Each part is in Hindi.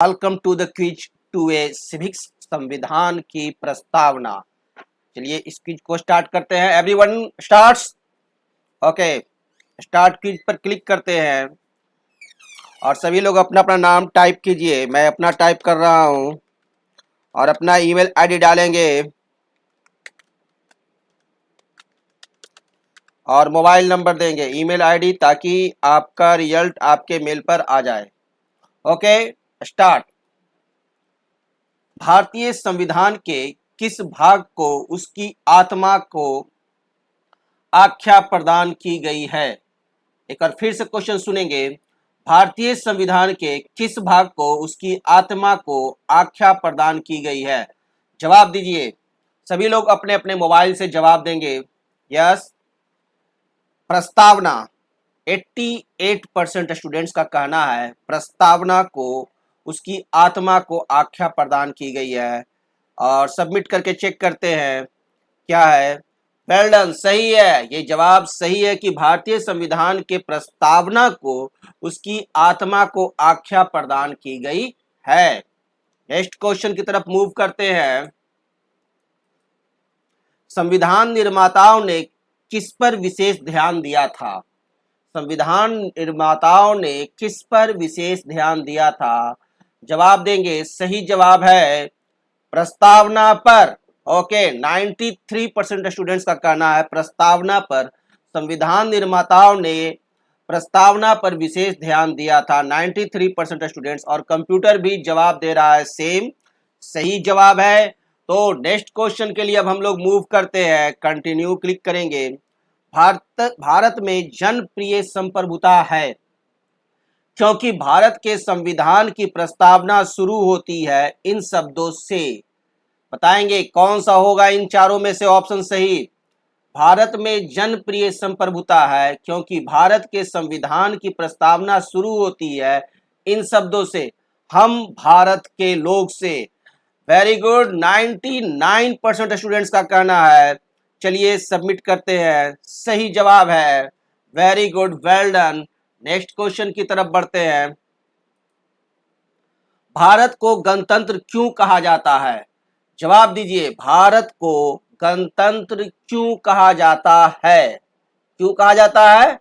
Welcome to the quiz 2A civics संविधान की प्रस्तावना। चलिए इस क्विज को स्टार्ट करते हैं। Everyone starts. Okay, start quiz पर क्लिक करते हैं और सभी लोग अपना अपना नाम टाइप कीजिए। मैं अपना टाइप कर रहा हूं और अपना ईमेल आईडी डालेंगे और मोबाइल नंबर देंगे, ईमेल आईडी, ताकि आपका रिजल्ट आपके मेल पर आ जाए। Okay, start. भारतीय संविधान के किस भाग को उसकी आत्मा को आख्या प्रदान की गई है? एक बार फिर से क्वेश्चन सुनेंगे। भारतीय संविधान के किस भाग को उसकी आत्मा को आख्या प्रदान की गई है? जवाब दीजिए। सभी लोग अपने अपने मोबाइल से जवाब देंगे। यस, प्रस्तावना। 88% स्टूडेंट्स का कहना है प्रस्तावना को उसकी आत्मा को आख्या प्रदान की गई है। और सबमिट करके चेक करते हैं क्या है। वेल डन, सही है। ये जवाब सही है कि भारतीय संविधान के प्रस्तावना को उसकी आत्मा को आख्या प्रदान की गई है। नेक्स्ट क्वेश्चन की तरफ मूव करते हैं। संविधान निर्माताओं ने किस पर विशेष ध्यान दिया था? संविधान निर्माताओं ने किस पर विशेष ध्यान दिया था? जवाब देंगे। सही जवाब है प्रस्तावना पर। ओके, 93% स्टूडेंट्स का कहना है प्रस्तावना पर। संविधान निर्माताओं ने प्रस्तावना पर विशेष ध्यान दिया था, 93% स्टूडेंट्स। और कंप्यूटर भी जवाब दे रहा है सेम, सही जवाब है। तो नेक्स्ट क्वेश्चन के लिए अब हम लोग मूव करते हैं, कंटिन्यू क्लिक करेंगे। भारत में जनप्रिय संप्रभुता है क्योंकि भारत के संविधान की प्रस्तावना शुरू होती है इन शब्दों से। बताएंगे कौन सा होगा इन चारों में से ऑप्शन सही। भारत में जनप्रिय संप्रभुता है क्योंकि भारत के संविधान की प्रस्तावना शुरू होती है इन शब्दों से, हम भारत के लोग से। वेरी गुड, 99% स्टूडेंट्स का कहना है। चलिए सबमिट करते हैं, सही जवाब है। Very good, well done. Next question की तरफ बढ़ते हैं। भारत को गणतंत्र क्यों कहा जाता है? जवाब दीजिए। भारत को गणतंत्र क्यों कहा जाता है? क्यों कहा जाता है?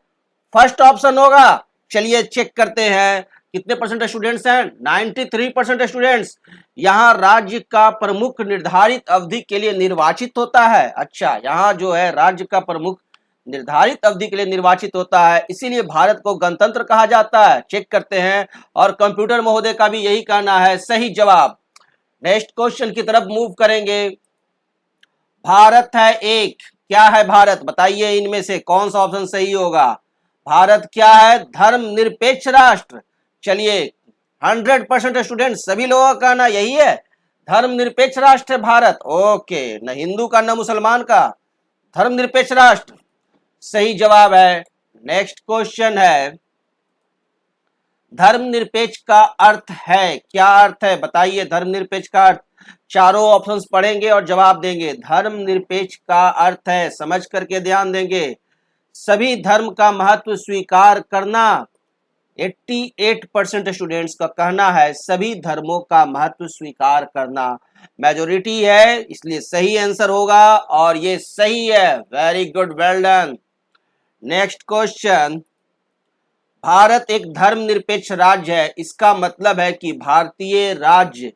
फर्स्ट ऑप्शन होगा। चलिए चेक करते हैं कितने परसेंट स्टूडेंट्स हैं। 93% स्टूडेंट्स। यहां राज्य का प्रमुख निर्धारित अवधि के लिए निर्वाचित होता है। अच्छा, यहां जो है राज्य का प्रमुख निर्धारित अवधि के लिए निर्वाचित होता है, इसीलिए भारत को गणतंत्र कहा जाता है। चेक करते हैं और कंप्यूटर महोदय का भी यही कहना है, सही जवाब। नेक्स्ट क्वेश्चन की तरफ मूव करेंगे। भारत है एक, क्या है भारत? बताइए इनमें से कौन सा ऑप्शन सही होगा। भारत क्या है? धर्मनिरपेक्ष राष्ट्र। चलिए 100% स्टूडेंट, सभी लोगों का कहना यही है, धर्मनिरपेक्ष राष्ट्र है भारत। ओके, न हिंदू का न मुसलमान का, धर्मनिरपेक्ष राष्ट्र सही जवाब है। नेक्स्ट क्वेश्चन है, धर्मनिरपेक्ष का अर्थ है, क्या अर्थ है? बताइए धर्मनिरपेक्ष का अर्थ। चारों ऑप्शंस पढ़ेंगे और जवाब देंगे। धर्मनिरपेक्ष का अर्थ है, समझ करके ध्यान देंगे, सभी धर्म का महत्व स्वीकार करना। 88% स्टूडेंट्स का कहना है सभी धर्मों का महत्व स्वीकार करना। मेजोरिटी है इसलिए सही आंसर होगा और ये सही है। Very good, well done. Next question, Bharat एक धर्मनिरपेक्ष राज्य है, इसका मतलब है कि भारतीय राज्य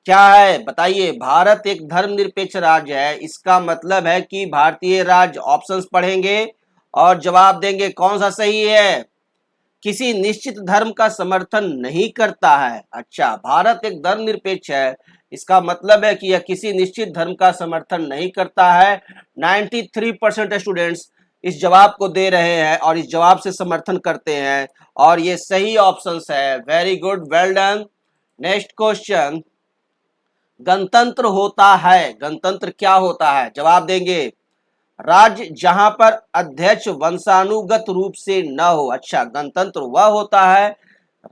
क्या है? बताइए। भारत एक धर्मनिरपेक्ष राज्य है, इसका मतलब है कि भारतीय राज्य, ऑप्शंस पढ़ेंगे और जवाब देंगे कौन सा सही है। किसी निश्चित धर्म का समर्थन नहीं करता है। अच्छा, भारत एक धर्मनिरपेक्ष है, इसका मतलब है कि यह किसी निश्चित धर्म का समर्थन नहीं करता है। 93% स्टूडेंट्स इस जवाब को दे रहे हैं और इस जवाब से समर्थन करते हैं और ये सही ऑप्शन है। Very good, well done. Next question, गणतंत्र होता है, गणतंत्र क्या होता है? जवाब देंगे। राज्य जहां पर अध्यक्ष वंशानुगत रूप से न हो। अच्छा, गणतंत्र वह होता है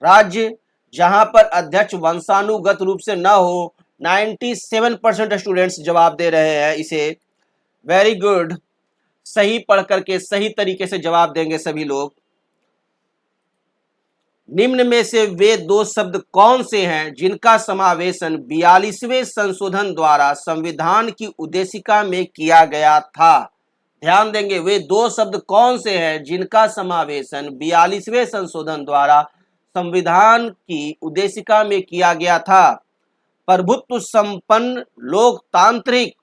राज्य जहां पर अध्यक्ष वंशानुगत रूप से न हो। 97% स्टूडेंट्स जवाब दे रहे हैं इसे। वेरी गुड, सही पढ़ करके सही तरीके से जवाब देंगे सभी लोग। निम्न में से वे दो शब्द कौन से हैं जिनका समावेशन 42वें संशोधन द्वारा संविधान की उद्देशिका में किया गया था। ध्यान देंगे, वे दो शब्द कौन से हैं जिनका समावेशन 42वें संशोधन द्वारा संविधान की उद्देशिका में किया गया था। प्रभुत्व संपन्न लोकतांत्रिक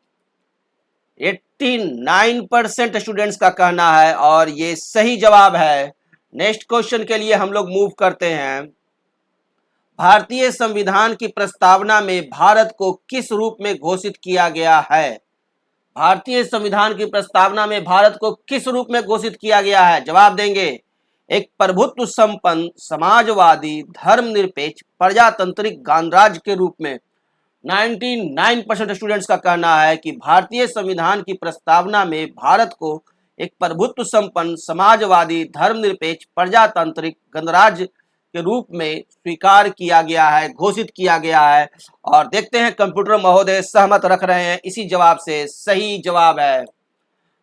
89% स्टूडेंट्स का कहना है और ये सही जवाब है। नेक्स्ट क्वेश्चन के लिए हम लोग मूव करते हैं। भारतीय संविधान की प्रस्तावना में भारत को किस रूप में घोषित किया गया है? भारतीय संविधान की प्रस्तावना में भारत को किस रूप में घोषित किया गया है? जवाब देंगे, एक प्रभुत्व संपन्न समाजवादी धर्मनिरपेक्ष प्रजातांत्रिक गणराज्य के रूप में। 99% स्टूडेंट्स का कहना है कि भारतीय संविधान की प्रस्तावना में भारत को एक प्रभुत्व संपन्न समाजवादी धर्मनिरपेक्ष प्रजातांत्रिक गणराज्य के रूप में स्वीकार किया गया है, घोषित किया गया है। और देखते हैं कंप्यूटर महोदय सहमत रख रहे हैं इसी जवाब से। सही जवाब है,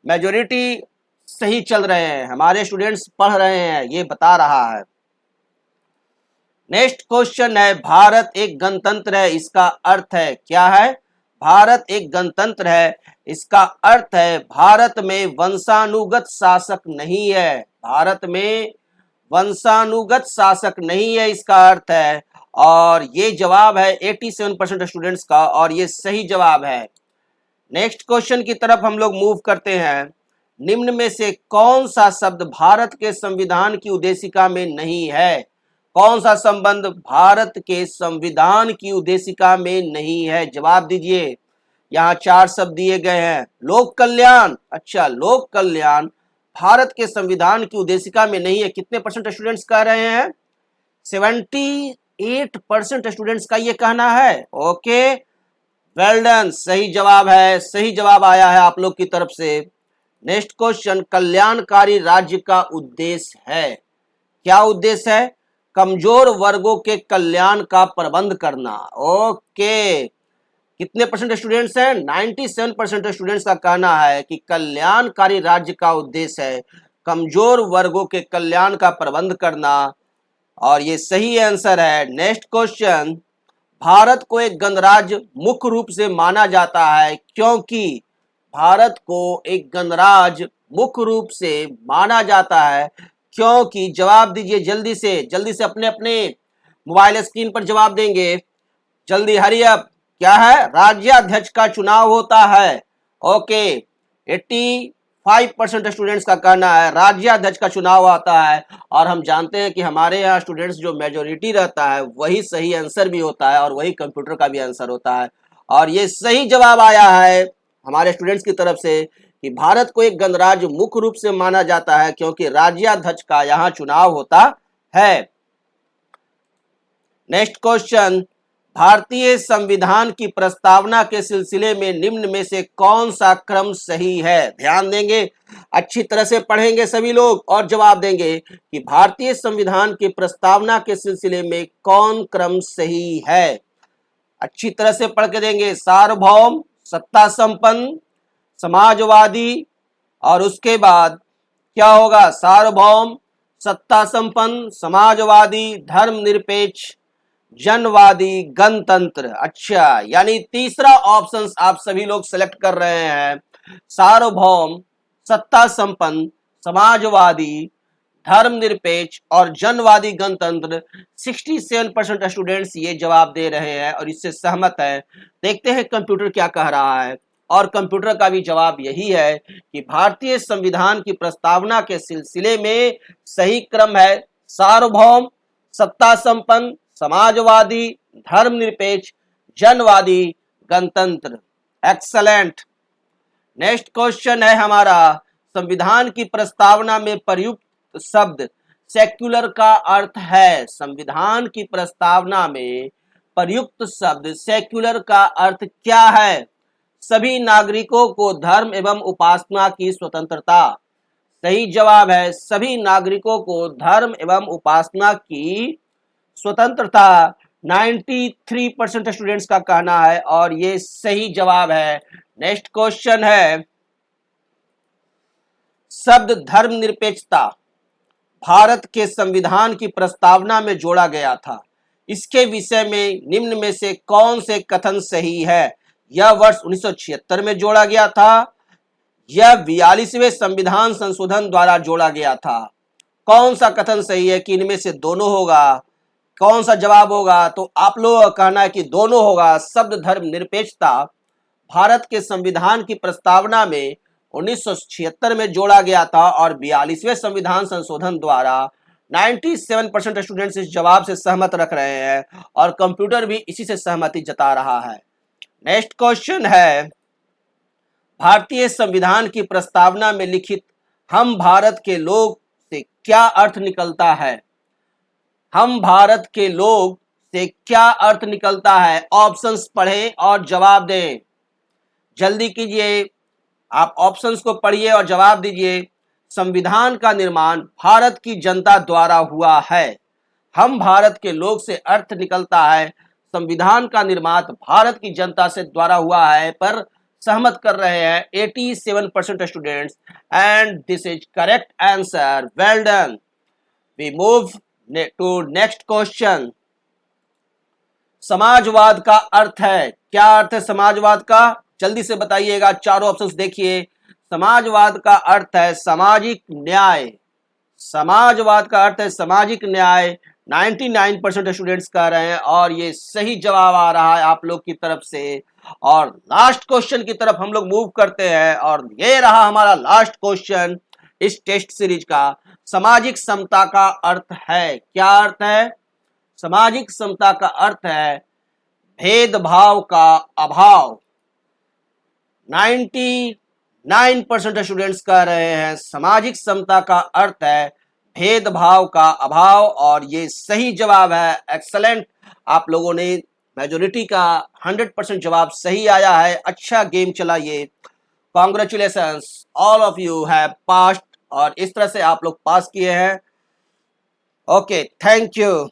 मेजोरिटी सही चल रहे हैं, हमारे स्टूडेंट्स पढ़ रहे हैं, ये बता रहा है। नेक्स्ट क्वेश्चन है, भारत एक गणतंत्र है, इसका अर्थ है क्या है? भारत एक गणतंत्र है, इसका अर्थ है भारत में वंशानुगत शासक नहीं है। भारत में वंशानुगत शासक नहीं है, इसका अर्थ है। और ये जवाब है 87% स्टूडेंट्स का और ये सही जवाब है। नेक्स्ट क्वेश्चन की तरफ हम लोग मूव करते हैं। निम्न में से कौन सा शब्द भारत के संविधान की उद्देशिका में नहीं है? कौन सा संबंध भारत के संविधान की उद्देशिका में नहीं है? जवाब दीजिए। यहाँ 4 शब्द दिए गए हैं। लोक कल्याण, अच्छा लोक कल्याण भारत के संविधान की उद्देशिका में नहीं है। कितने परसेंट स्टूडेंट्स कह रहे हैं? 78% स्टूडेंट्स का ये कहना है। ओके, वेल डन, सही जवाब है, सही जवाब आया है आप लोग की तरफ से। नेक्स्ट क्वेश्चन, कल्याणकारी राज्य का उद्देश्य है, क्या उद्देश्य है? कमजोर वर्गों के कल्याण का प्रबंध करना। ओके, कितने परसेंट स्टूडेंट्स हैं? 97% स्टूडेंट्स का कहना है कि कल्याणकारी राज्य का उद्देश्य है कमजोर वर्गों के कल्याण का प्रबंध करना और ये सही आंसर है। नेक्स्ट क्वेश्चन, भारत को एक गणराज्य मुख्य रूप से माना जाता है क्योंकि भारत को एक गणराज्य मुख्य रूप से माना जाता है क्योंकि, जवाब दीजिए जल्दी से अपने अपने मोबाइल स्क्रीन पर जवाब देंगे, जल्दी हरी अप। क्या है? राज्याध्यक्ष का चुनाव होता है। ओके, 85% स्टूडेंट्स का कहना है राज्याध्यक्ष का चुनाव आता है और हम जानते हैं कि हमारे यहाँ स्टूडेंट्स जो मेजोरिटी रहता है वही सही आंसर भी होता है और वही कंप्यूटर का भी आंसर होता है। और ये सही जवाब आया है हमारे स्टूडेंट्स की तरफ से कि भारत को एक गणराज्य मुख्य रूप से माना जाता है क्योंकि राज्याध्यक्ष का यहाँ चुनाव होता है। नेक्स्ट क्वेश्चन, भारतीय संविधान की प्रस्तावना के सिलसिले में निम्न में से कौन सा क्रम सही है? ध्यान देंगे, अच्छी तरह से पढ़ेंगे सभी लोग और जवाब देंगे कि भारतीय संविधान की प्रस्तावना के सिलसिले में कौन क्रम सही है। अच्छी तरह से पढ़ के देंगे। सार्वभौम, सत्ता संपन्न, समाजवादी और उसके बाद क्या होगा? सार्वभौम, सत्ता संपन्न, समाजवादी, धर्मनिरपेक्ष, जनवादी, गणतंत्र। अच्छा, यानी तीसरा ऑप्शन आप सभी लोग सेलेक्ट कर रहे हैं, सार्वभौम, सत्ता संपन्न, समाजवादी, धर्मनिरपेक्ष और जनवादी गणतंत्र। 67% स्टूडेंट्स ये जवाब दे रहे हैं और इससे सहमत है। देखते हैं कंप्यूटर क्या कह रहा है और कंप्यूटर का भी जवाब यही है कि भारतीय संविधान की प्रस्तावना के सिलसिले में सही क्रम है सार्वभौम, सत्ता संपन्न, समाजवादी, धर्मनिरपेक्ष, जनवादी, गणतंत्र। एक्सलेंट। नेक्स्ट क्वेश्चन है हमारा, संविधान की प्रस्तावना में प्रयुक्त शब्द सेक्युलर का अर्थ है। संविधान की प्रस्तावना में प्रयुक्त शब्द सेक्युलर का अर्थ क्या है? सभी नागरिकों को धर्म एवं उपासना की स्वतंत्रता। सही जवाब है, सभी नागरिकों को धर्म एवं उपासना की स्वतंत्रता। 93% स्टूडेंट्स का कहना है और ये सही जवाब है। नेक्स्ट क्वेश्चन है, शब्द धर्मनिरपेक्षता भारत के संविधान की प्रस्तावना में जोड़ा गया था। इसके विषय में निम्न में से कौन से कथन सही है? यह वर्ष 1976 में जोड़ा गया था, यह 42वें संविधान संशोधन द्वारा जोड़ा गया था। कौन सा कथन सही है कि इनमें से दोनों होगा? कौन सा जवाब होगा? तो आप लोगों का कहना है कि दोनों होगा। शब्द धर्म निरपेक्षता भारत के संविधान की प्रस्तावना में 1976 में जोड़ा गया था और 42वें संविधान संशोधन द्वारा 97% स्टूडेंट्स इस जवाब से सहमत रख रहे हैं और कंप्यूटर भी इसी से सहमति जता रहा है। नेक्स्ट क्वेश्चन है, भारतीय संविधान की प्रस्तावना में लिखित हम भारत के लोग से क्या अर्थ निकलता है? हम भारत के लोग से क्या अर्थ निकलता है? ऑप्शंस पढ़ें और जवाब दें। जल्दी कीजिए, आप ऑप्शंस को पढ़िए और जवाब दीजिए। संविधान का निर्माण भारत की जनता द्वारा हुआ है। हम भारत के लोग से अर्थ निकलता है संविधान का निर्माण भारत की जनता से द्वारा हुआ है, पर सहमत कर रहे हैं 87% students and this is correct answer. Well done. We move to next question. समाजवाद का अर्थ है, क्या अर्थ है समाजवाद का? जल्दी से बताइएगा, चारों ऑप्शंस देखिए। समाजवाद का अर्थ है सामाजिक न्याय। समाजवाद का अर्थ है सामाजिक न्याय। 99% स्टूडेंट्स कह रहे हैं और ये सही जवाब आ रहा है आप लोग की तरफ से। और लास्ट क्वेश्चन की तरफ हम लोग मूव करते हैं और ये रहा हमारा लास्ट क्वेश्चन इस टेस्ट सीरीज का। सामाजिक समता का अर्थ है, क्या अर्थ है? सामाजिक समता का अर्थ है भेदभाव का अभाव। 99% स्टूडेंट्स कह रहे हैं सामाजिक समता का अर्थ है भेदभाव का अभाव और ये सही जवाब है। एक्सलेंट, आप लोगों ने मेजोरिटी का 100% जवाब सही आया है। अच्छा गेम चला ये। Congratulations, all of you have passed और इस तरह से आप लोग पास किए हैं। Okay, thank you.